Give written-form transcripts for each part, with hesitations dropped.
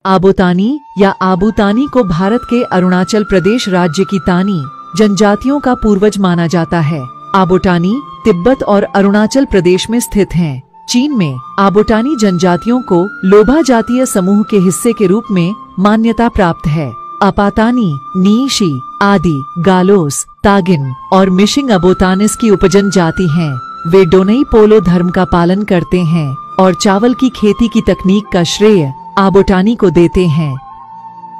आबोतानी या आबूतानी को भारत के अरुणाचल प्रदेश राज्य की तानी जनजातियों का पूर्वज माना जाता है। आबोटानी तिब्बत और अरुणाचल प्रदेश में स्थित हैं। चीन में आबोटानी जनजातियों को लोभा जातीय समूह के हिस्से के रूप में मान्यता प्राप्त है। अपातानी, नीशी आदि गालोस, तागिन और मिशिंग अबोतानिस की उपजन जाति हैं। वे डोनई पोलो धर्म का पालन करते हैं और चावल की खेती की तकनीक का श्रेय आबोटानी को देते हैं।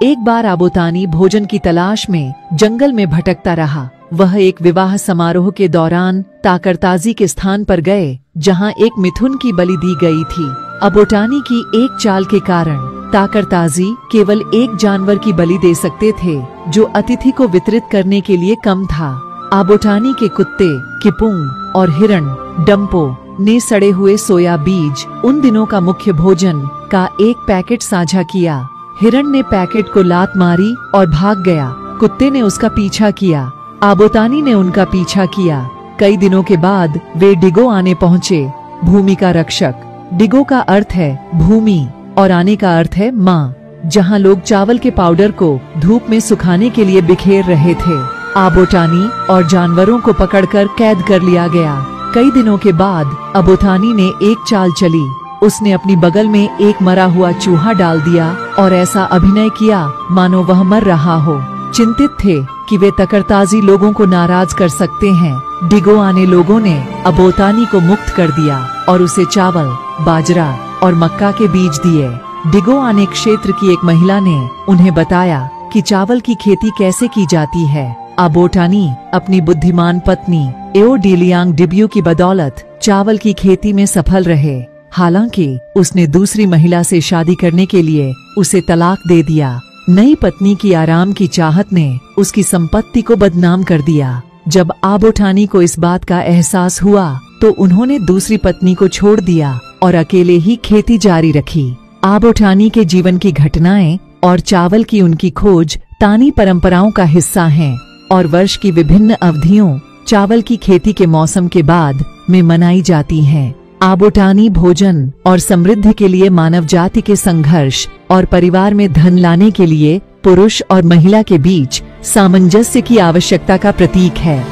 एक बार आबोतानी भोजन की तलाश में जंगल में भटकता रहा। वह एक विवाह समारोह के दौरान ताकरताजी के स्थान पर गए, जहां एक मिथुन की बलि दी गई थी। आबोटानी की एक चाल के कारण ताकरताजी केवल एक जानवर की बलि दे सकते थे, जो अतिथि को वितरित करने के लिए कम था। आबोटानी के कुत्ते किपुंग और हिरण डम्पो ने सड़े हुए सोया बीज उन दिनों का मुख्य भोजन का एक पैकेट साझा किया। हिरण ने पैकेट को लात मारी और भाग गया। कुत्ते ने उसका पीछा किया। आबोतानी ने उनका पीछा किया। कई दिनों के बाद वे डिगो आने पहुँचे। भूमि का रक्षक। डिगो का अर्थ है भूमि और आने का अर्थ है माँ, जहाँ लोग चावल के पाउडर को धूप में सुखाने के लिए बिखेर रहे थे। आबोटानी और जानवरों को पकड़कर कैद कर लिया गया। कई दिनों के बाद आबोतानी ने एक चाल चली। उसने अपनी बगल में एक मरा हुआ चूहा डाल दिया और ऐसा अभिनय किया मानो वह मर रहा हो। चिंतित थे कि वे तकरताजी लोगों को नाराज कर सकते हैं। डिगो आने लोगों ने आबोतानी को मुक्त कर दिया और उसे चावल, बाजरा और मक्का के बीज दिए। डिगो आने क्षेत्र की एक महिला ने उन्हें बताया कि चावल की खेती कैसे की जाती है। आबोटानी अपनी बुद्धिमान पत्नी एओडिलियांग डिब्यू की बदौलत चावल की खेती में सफल रहे। हालांकि उसने दूसरी महिला से शादी करने के लिए उसे तलाक दे दिया। नई पत्नी की आराम की चाहत ने उसकी संपत्ति को बदनाम कर दिया। जब आबोटानी को इस बात का एहसास हुआ तो उन्होंने दूसरी पत्नी को छोड़ दिया और अकेले ही खेती जारी रखी। आबोटानी के जीवन की घटनाएं और चावल की उनकी खोज तानी परंपराओं का हिस्सा हैं और वर्ष की विभिन्न अवधियों चावल की खेती के मौसम के बाद में मनाई जाती हैं। आबोटानी भोजन और समृद्धि के लिए मानव जाति के संघर्ष और परिवार में धन लाने के लिए पुरुष और महिला के बीच सामंजस्य की आवश्यकता का प्रतीक है।